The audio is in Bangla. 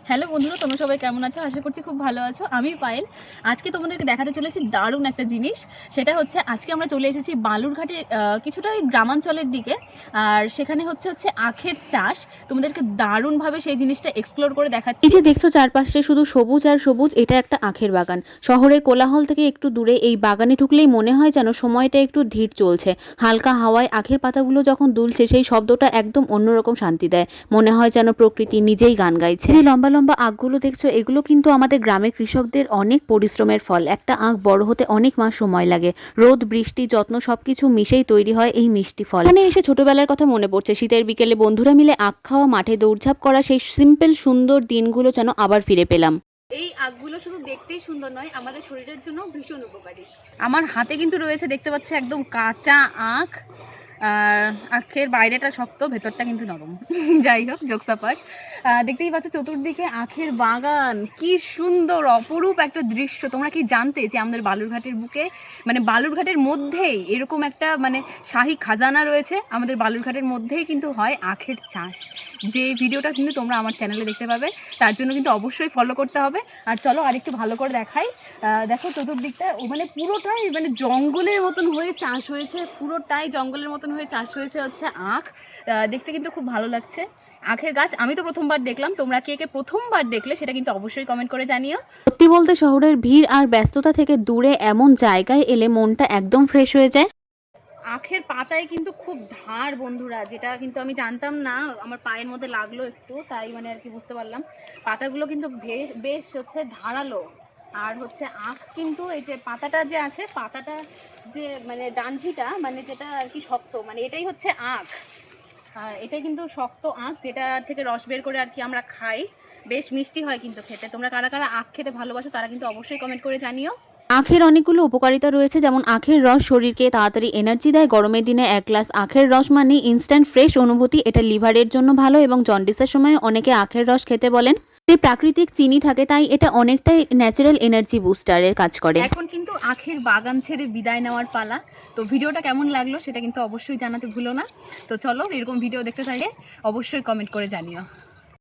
হ্যালো বন্ধুরা, তোমরা সবাই কেমন আছো? আশা করছি খুব ভালো আছো। আমি পায়েল। আজকে তোমাদেরকে দেখাতে চলেছি দারুণ একটা জিনিস। সেটা হচ্ছে আজকে আমরা চলে এসেছি বালুরঘাটের কিছুটা ওই গ্রামাঞ্চলের দিকে। আর সেখানে হচ্ছে আখের চাষ। তোমাদেরকে দারুণভাবে সেই জিনিসটা এক্সপ্লোর করে দেখাচ্ছি। এই যে দেখছো চারপাশে শুধু সবুজ আর সবুজ, এটা একটা আখের বাগান। শহরের কোলাহল থেকে একটু দূরে এই বাগানে ঢুকলেই মনে হয় যেন সময়টা একটু ধীর চলছে। হালকা হাওয়ায় আখের পাতাগুলো যখন দুলছে সেই শব্দটা একদম অন্যরকম শান্তি দেয়। মনে হয় যেন প্রকৃতি নিজেই গান গাইছে। যে লম্বা লম্বা আখগুলো দেখছো, এগুলো কিন্তু আমাদের গ্রামের কৃষকদের অনেক পরিশ্রমের ফল। একটা আখ বড় হতে অনেক মাস সময় লাগে। রোদ, বৃষ্টি, যত্ন সবকিছু মিশেই তৈরি হয় এই মিষ্টি ফল। এখানে এসে ছোটবেলার কথা মনে পড়ছে। শীতের বিকেলে বন্ধুরা মিলে আখ খাওয়া, মাঠে দৌড়ঝাঁপ করা, সেই সিম্পল সুন্দর দিনগুলো যেন আবার ফিরে পেলাম। এই আখগুলো শুধু দেখতেই সুন্দর নয়, আমাদের শরীরের জন্য ভীষণ উপকারী। আমার হাতে কিন্তু রয়েছে, দেখতে পাচ্ছি, একদম কাঁচা আখ। আখের বাইরেটা শক্ত, ভেতরটা কিন্তু নরম। যাই হোক, জোকস অ্যাপার্ট, দেখতেই পাচ্ছ চতুর্দিকে আখের বাগান। কি সুন্দর অপরূপ একটা দৃশ্য। তোমরা কি জানতে যে আমাদের বালুরঘাটের বুকে, মানে বালুরঘাটের মধ্যেই এরকম একটা মানে শাহী খাজানা রয়েছে। আমাদের বালুরঘাটের মধ্যেই কিন্তু হয় আখের চাষ। যে ভিডিওটা কিন্তু তোমরা আমার চ্যানেলে দেখতে পাবে, তার জন্য কিন্তু অবশ্যই ফলো করতে হবে। আর চলো আরেকটু ভালো করে দেখাই। দেখো চতুর্দিকটা মানে পুরোটাই মানে জঙ্গলের মতন হয়ে চাষ হয়েছে। পুরোটাই জঙ্গলের মতন হয়ে চাষ হয়েছে আখ। দেখতে কিন্তু খুব ভালো লাগছে। আখের গাছ আমি তো প্রথমবার দেখলাম। তোমরা কে কে প্রথমবার দেখলে সেটা কিন্তু অবশ্যই কমেন্ট করে জানিও। সত্যি বলতে শহরের ভিড় আর ব্যস্ততা থেকে দূরে এমন জায়গায় এলে মনটা একদম ফ্রেশ হয়ে যায়। আখের পাতায় কিন্তু খুব ধার বন্ধুরা, যেটা কিন্তু আমি জানতাম না। আমার পায়ের মধ্যে লাগলো একটু, তাই মানে আর কি বুঝতে পারলাম। পাতাগুলো কিন্তু বেশ ধারালো। আর আখ কিন্তু এই যে পাতাটা যে আছে, পাতাটা যে মানে ডানঠিটা, মানে যেটা আর কি শক্ত, মানে এটাই হচ্ছে আখ। এটাই কিন্তু শক্ত আখ, যেটা থেকে রস বের করে আর কি আমরা খাই। বেশ মিষ্টি হয় কিন্তু খেতে। তোমরা কারা কারা আখ খেতে ভালোবাসো তারা কিন্তু অবশ্যই কমেন্ট করে জানিও। আখের অনেকগুলো উপকারিতা রয়েছে, যেমন আখের রস শরীরকে তাড়াতাড়ি এনার্জি দেয়। গরমের দিনে এক গ্লাস আখের রস মানে ইনস্ট্যান্ট ফ্রেশ অনুভূতি। এটা লিভারের জন্য ভালো এবং জন্ডিসের সময় অনেকে আখের রস খেতে বলেন। এতে প্রাকৃতিক চিনি থাকে, তাই এটা অনেকটাই ন্যাচারাল এনার্জি বুস্টারের কাজ করে। এখন কিন্তু আখের বাগান ছেড়ে বিদায় নেওয়ার পালা। তো ভিডিওটা কেমন লাগলো সেটা কিন্তু অবশ্যই জানাতে ভুলো না। তো চলো, এরকম ভিডিও দেখতে চাইলে অবশ্যই কমেন্ট করে জানিও।